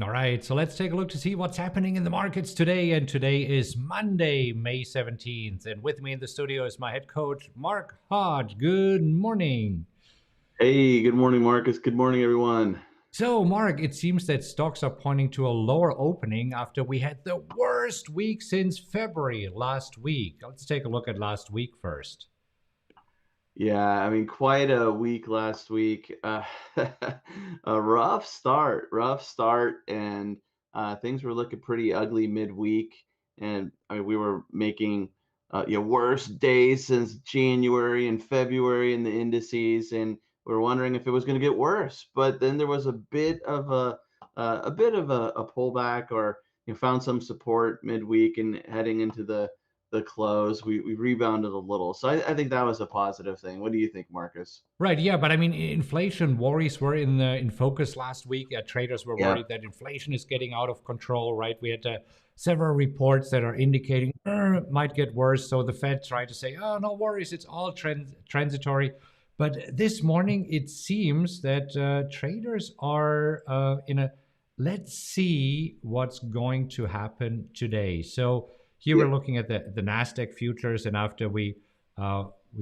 All right, so let's take a look to see what's happening in the markets today. And today is Monday, May 17th. And with me in the studio is my head coach, Mark Hodge. Good morning. Hey, good morning, Marcus. Good morning, everyone. So, Mark, it seems that stocks are pointing to a lower opening after we had the worst week since February last week. Let's take a look at last week first. Yeah, I mean, quite a week last week. A rough start, and things were looking pretty ugly midweek. And I mean, we were making worst days since January and February in the indices, and we were wondering if it was going to get worse. But then there was a bit of a pullback, or found some support midweek, and heading into the close, we rebounded a little. So I think that was a positive thing. What do you think, Marcus? Right, yeah, but I mean, inflation worries were in focus last week. Traders were Yeah. worried that inflation is getting out of control. Right, we had several reports that are indicating it might get worse. So the Fed tried to say, "Oh, no worries, it's all transitory." But this morning, it seems that traders are in a let's see what's going to happen today. So here Yeah. we're looking at the Nasdaq futures, and after we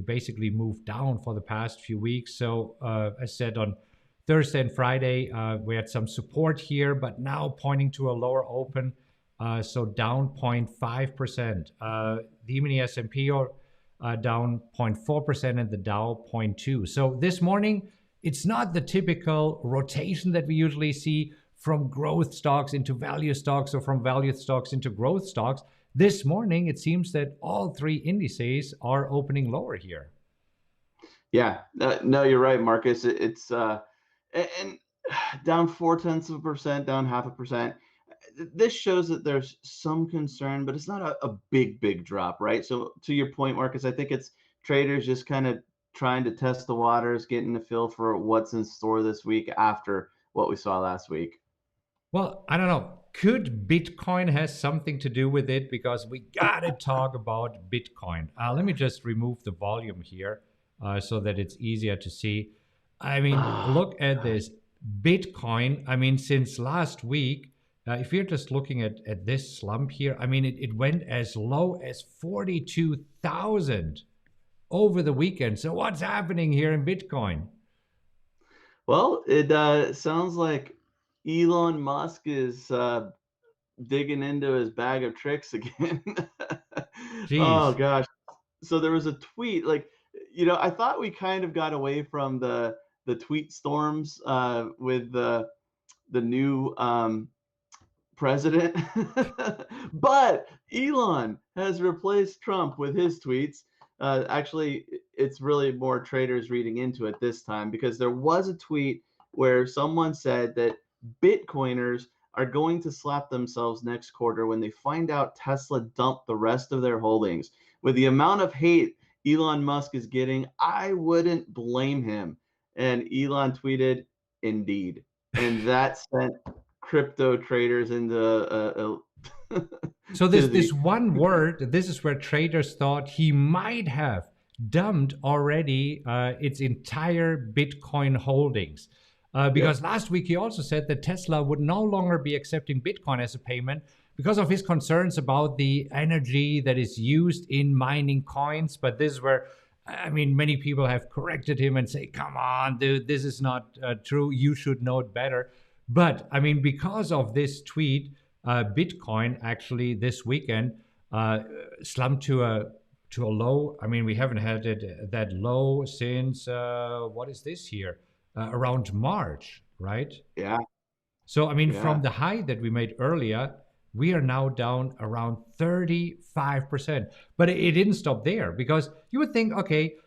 basically moved down for the past few weeks. So as said, on Thursday and Friday, we had some support here, but now pointing to a lower open. So down 0.5%. The E-mini S&P are down 0.4% and the Dow 0.2%. So this morning, it's not the typical rotation that we usually see from growth stocks into value stocks or from value stocks into growth stocks. This morning, it seems that all three indices are opening lower here. Yeah. No, you're right, Marcus. It's and down 0.4%, down 0.5%. This shows that there's some concern, but it's not a big drop, right? So to your point, Marcus, I think it's traders just kind of trying to test the waters, getting a feel for what's in store this week after what we saw last week. Well, I don't know. Could Bitcoin has something to do with it? Because we got to talk about Bitcoin. Let me just remove the volume here so that it's easier to see. I mean, look at this. Bitcoin, I mean, since last week, if you're just looking at this slump here, I mean, it went as low as 42,000 over the weekend. So what's happening here in Bitcoin? Well, it sounds like Elon Musk is digging into his bag of tricks again. Oh Jeez. gosh. So there was a tweet, like, I thought we kind of got away from the tweet storms with the new president. But Elon has replaced Trump with his tweets. Actually, it's really more traders reading into it this time, because there was a tweet where someone said that Bitcoiners are going to slap themselves next quarter when they find out Tesla dumped the rest of their holdings. With the amount of hate Elon Musk is getting, I wouldn't blame him. And Elon tweeted, "Indeed." And that sent crypto traders into So to this the one word, this is where traders thought he might have dumped already its entire Bitcoin holdings. Yep. Because last week he also said that Tesla would no longer be accepting Bitcoin as a payment because of his concerns about the energy that is used in mining coins. But this is where, I mean, many people have corrected him and say, come on, dude, this is not true. You should know it better. But I mean, because of this tweet, Bitcoin actually this weekend slumped to a low. I mean, we haven't had it that low since what is this here? Around March, right? Yeah. So I mean, Yeah. from the high that we made earlier, we are now down around 35%. But it didn't stop there, because you would think, okay,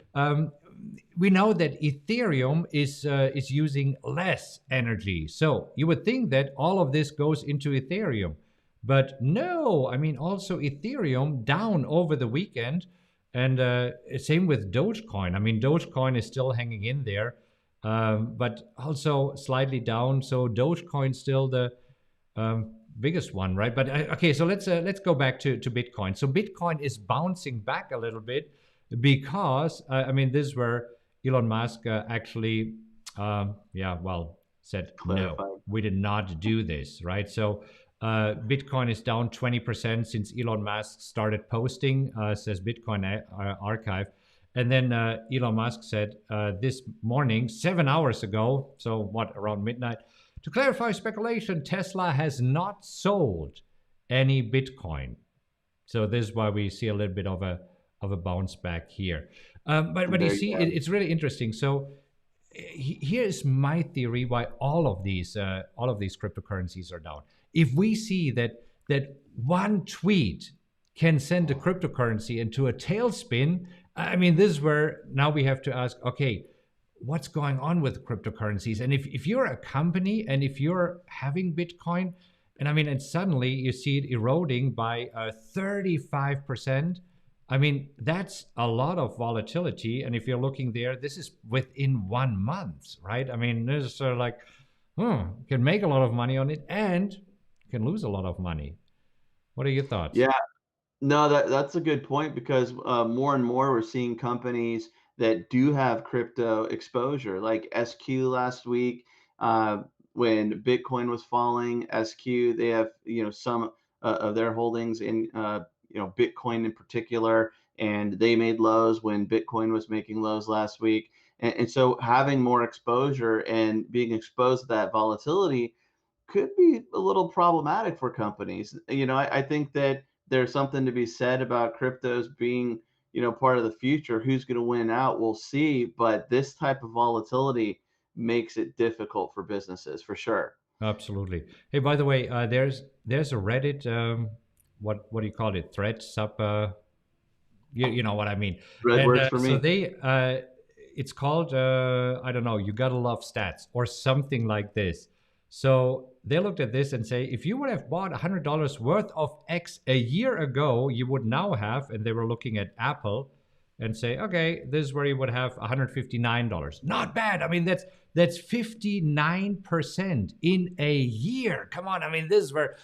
we know that Ethereum is using less energy, so you would think that all of this goes into Ethereum, but no. I mean, also Ethereum down over the weekend, and same with Dogecoin. I mean, Dogecoin is still hanging in there, but also slightly down. So Dogecoin still the biggest one, right? But okay, so let's go back to Bitcoin. So Bitcoin is bouncing back a little bit because I mean, this is where Elon Musk actually, yeah, well, said, no, clarified. we did not do this, right? So Bitcoin is down 20% since Elon Musk started posting, says Bitcoin Archive. And then Elon Musk said this morning, 7 hours ago, so what, around midnight, to clarify speculation, Tesla has not sold any Bitcoin. So this is why we see a little bit of a bounce back here. But you There see, you have it's really interesting. So here's my theory why all of these cryptocurrencies are down. If we see that one tweet can send a cryptocurrency into a tailspin, I mean, this is where now we have to ask, okay, what's going on with cryptocurrencies? And if you're a company and if you're having Bitcoin, and I mean, and suddenly you see it eroding by 35%. I mean, that's a lot of volatility. And if you're looking there, this is within 1 month, right? I mean, this is sort of like, you can make a lot of money on it and you can lose a lot of money. What are your thoughts? Yeah, no, that's a good point because more and more we're seeing companies that do have crypto exposure, like SQ last week, when Bitcoin was falling. SQ, they have some of their holdings in Bitcoin in particular, and they made lows when Bitcoin was making lows last week. And so having more exposure and being exposed to that volatility could be a little problematic for companies. I think that there's something to be said about cryptos being, part of the future. Who's going to win out, we'll see. But this type of volatility makes it difficult for businesses for sure. Absolutely. Hey, by the way, there's a Reddit, what do you call it? Thread sub, you know what I mean. Red And works for so me. they, it's called, I don't know, you gotta love stats or something like this. So they looked at this and say, if you would have bought $100 worth of X a year ago, you would now have, and they were looking at Apple and say, okay, this is where you would have $159. Not bad. I mean, that's 59% in a year. Come on. I mean, this is where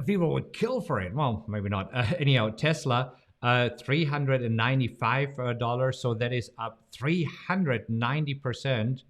people would kill for it. Well, maybe not. Anyhow, Tesla, $395. So that is up 390%,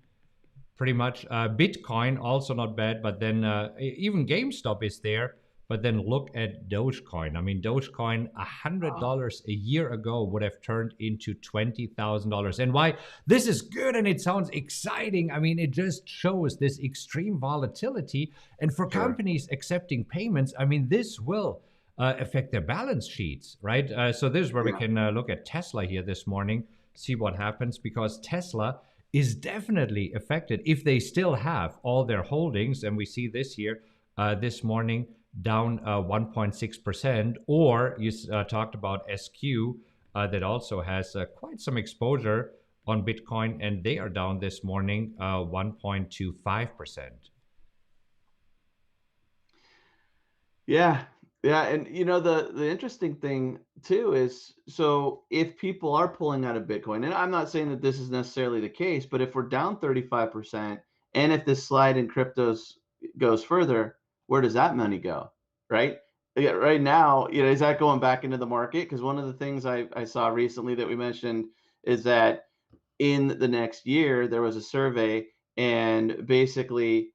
pretty much. Bitcoin, also not bad. But then even GameStop is there. But then look at Dogecoin. I mean, Dogecoin, $100 a year ago would have turned into $20,000. And why this is good and it sounds exciting, I mean, it just shows this extreme volatility. And for Sure. companies accepting payments, I mean, this will affect their balance sheets, right? So this is where we Yeah. can look at Tesla here this morning, see what happens, because Tesla is definitely affected if they still have all their holdings. And we see this here this morning, down 1.6%, or you talked about SQ that also has quite some exposure on Bitcoin, and they are down this morning 1.25%. Yeah. Yeah, and the interesting thing too is, so if people are pulling out of Bitcoin, and I'm not saying that this is necessarily the case, but if we're down 35% and if this slide in cryptos goes further, where does that money go? Right? Yeah, right now, is that going back into the market? Because one of the things I saw recently that we mentioned is that in the next year there was a survey, and basically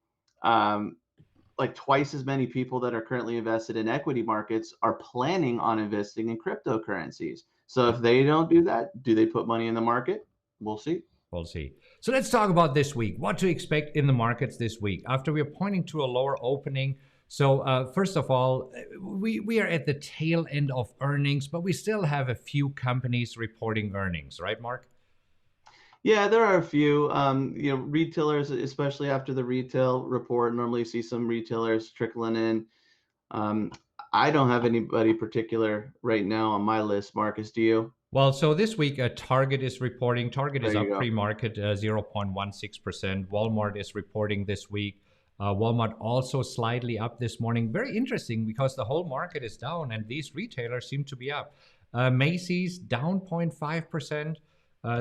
like twice as many people that are currently invested in equity markets are planning on investing in cryptocurrencies. So if they don't do that, do they put money in the market? We'll see. We'll see. So let's talk about this week. What to expect in the markets this week after we're pointing to a lower opening. So first of all, we are at the tail end of earnings, but we still have a few companies reporting earnings, right, Mark? Yeah, there are a few, retailers, especially after the retail report. Normally see some retailers trickling in. Um, I don't have anybody particular right now on my list. Marcus, do you? Well, so this week, Target is reporting. Target There is you up go. pre-market 0.16%. Walmart is reporting this week. Walmart also slightly up this morning. Very interesting because the whole market is down and these retailers seem to be up. Macy's down 0.5%.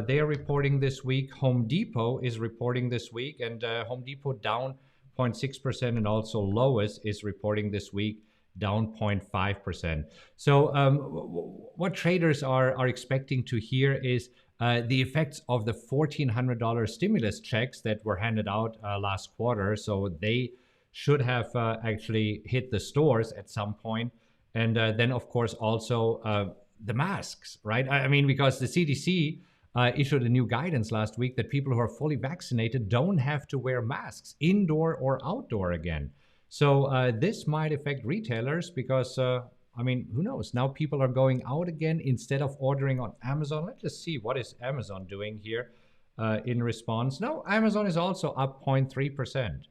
They are reporting this week. Home Depot is reporting this week, and Home Depot down 0.6%, and also Lowe's is reporting this week, down 0.5%. So what traders are expecting to hear is the effects of the $1,400 stimulus checks that were handed out last quarter. So they should have actually hit the stores at some point. And then, of course, also the masks, right? I mean, because the CDC issued a new guidance last week that people who are fully vaccinated don't have to wear masks indoor or outdoor again. So this might affect retailers because, I mean, who knows? Now people are going out again instead of ordering on Amazon. Let's just see what is Amazon doing here in response. No, Amazon is also up 0.3%.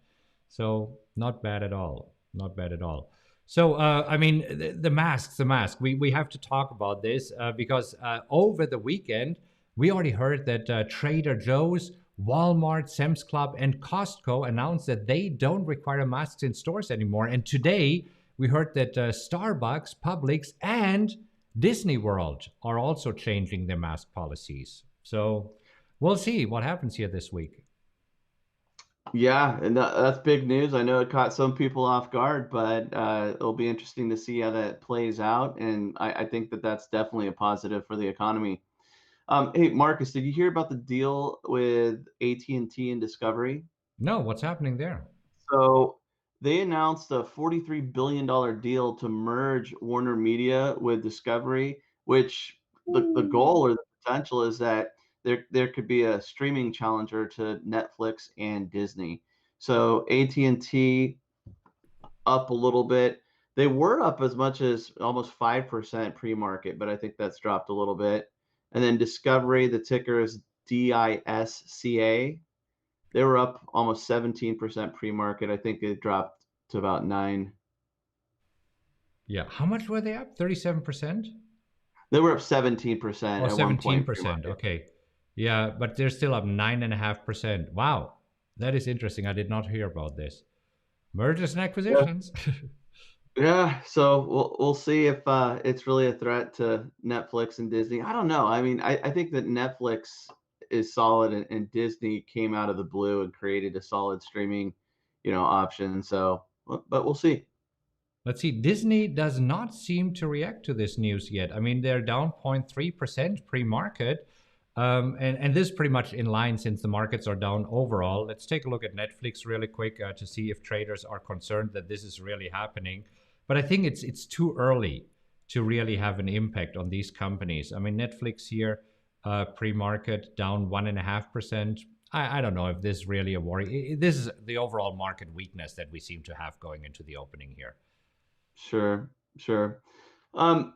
So not bad at all. Not bad at all. So, I mean, the mask. We have to talk about this because over the weekend, we already heard that Trader Joe's, Walmart, Sam's Club, and Costco announced that they don't require masks in stores anymore. And today, we heard that Starbucks, Publix, and Disney World are also changing their mask policies. So we'll see what happens here this week. Yeah, and that's big news. I know it caught some people off guard, but it'll be interesting to see how that plays out. And I think that that's definitely a positive for the economy. Hey, Marcus, did you hear about the deal with AT&T and Discovery? No, what's happening there? So they announced a $43 billion deal to merge Warner Media with Discovery, which the goal or the potential is that there could be a streaming challenger to Netflix and Disney. So AT&T up a little bit. They were up as much as almost 5% pre-market, but I think that's dropped a little bit. And then Discovery, the ticker is DISCA. They were up almost 17% pre-market. I think it dropped to about 9. Yeah. How much were they up? 37%? They were up 17% Oh, at one point 17%. pre-market. Okay. Yeah, but they're still up 9.5%. Wow. That is interesting. I did not hear about this. Mergers and Yeah. acquisitions. Yeah, so we'll see if it's really a threat to Netflix and Disney. I don't know. I mean, I think that Netflix is solid, and Disney came out of the blue and created a solid streaming, option. So, but we'll see. Let's see. Disney does not seem to react to this news yet. I mean, they're down 0.3% pre-market. And this is pretty much in line since the markets are down overall. Let's take a look at Netflix really quick to see if traders are concerned that this is really happening. But I think it's too early to really have an impact on these companies. I mean, Netflix here, pre-market down 1.5%. I don't know if this is really a worry. This is the overall market weakness that we seem to have going into the opening here. Sure, sure. Um,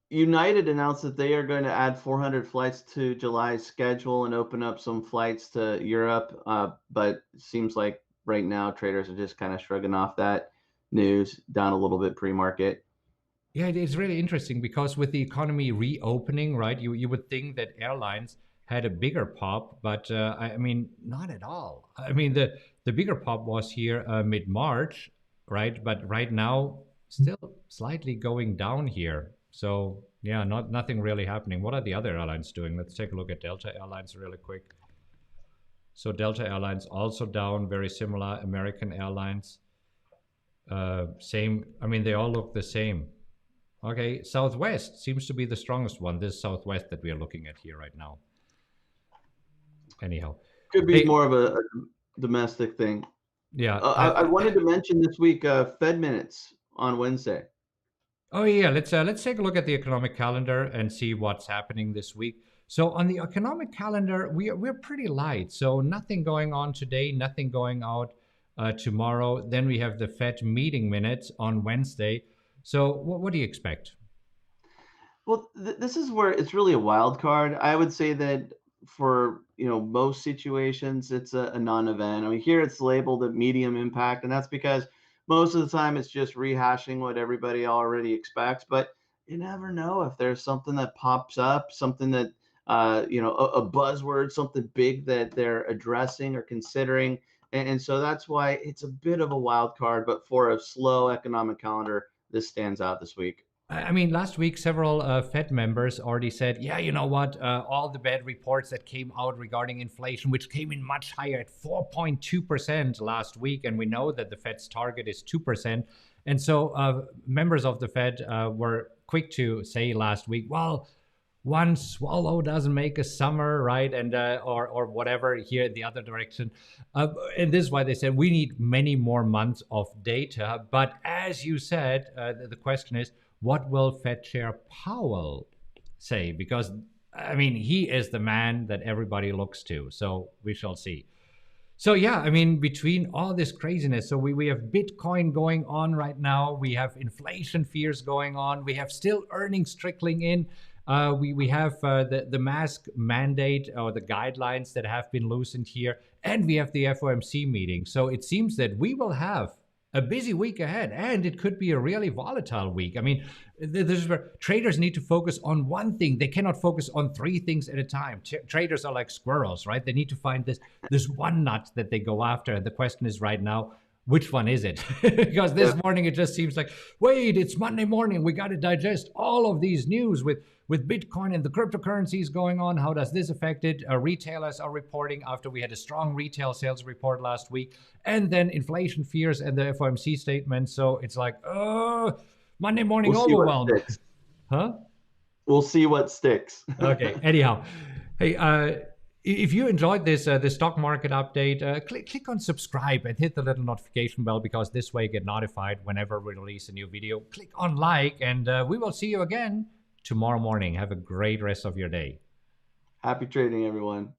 United announced that they are going to add 400 flights to July's schedule and open up some flights to Europe. But it seems like right now traders are just kind of shrugging off that news, down a little bit pre-market. Yeah, it is really interesting because with the economy reopening, right, you would think that airlines had a bigger pop, but I mean, not at all. I mean, the bigger pop was here mid-March, right? But right now, still slightly going down here. So yeah, nothing really happening. What are the other airlines doing? Let's take a look at Delta Airlines really quick. So Delta Airlines also down, very similar. American Airlines, same. I mean, they all look the same. Okay, Southwest seems to be the strongest one. This Southwest that we are looking at here right now. Anyhow, Could be hey, more of a domestic thing. yeah. I wanted to mention this week Fed minutes on Wednesday. Oh yeah, let's take a look at the economic calendar and see what's happening this week. So on the economic calendar, we're pretty light. So nothing going on today, nothing going out tomorrow. Then we have the Fed meeting minutes on Wednesday. So what do you expect? Well, this is where it's really a wild card. I would say that for most situations, it's a non-event. I mean, here it's labeled a medium impact, and that's because most of the time it's just rehashing what everybody already expects. But you never know if there's something that pops up, something that a buzzword, something big that they're addressing or considering, and so that's why it's a bit of a wild card. But for a slow economic calendar, this stands out this week. I mean, last week, several Fed members already said, yeah, you know what? All the bad reports that came out regarding inflation, which came in much higher at 4.2% last week. And we know that the Fed's target is 2%. And so members of the Fed were quick to say last week, well, one swallow doesn't make a summer, right? And or whatever here in the other direction. And this is why they said we need many more months of data. But as you said, the question is, what will Fed Chair Powell say? Because I mean, he is the man that everybody looks to. So we shall see. So yeah, I mean, between all this craziness, so we have Bitcoin going on right now, we have inflation fears going on, we have still earnings trickling in, we have the mask mandate or the guidelines that have been loosened here, and we have the FOMC meeting. So it seems that we will have a busy week ahead, and it could be a really volatile week. I mean, this is where traders need to focus on one thing. They cannot focus on three things at a time. Traders are like squirrels, right? They need to find this one nut that they go after. And the question is right now, which one is it? Because this morning it just seems like, wait, it's Monday morning. We got to digest all of these news with Bitcoin and the cryptocurrencies going on. How does this affect it? Retailers are reporting after we had a strong retail sales report last week, and then inflation fears and the FOMC statement. So it's like, Monday morning overwhelmed. Huh? We'll see what sticks. Okay. Anyhow, hey, if you enjoyed this the stock market update, click on subscribe and hit the little notification bell, because this way you get notified whenever we release a new video. Click on like, and we will see you again tomorrow morning. Have a great rest of your day. Happy trading, everyone.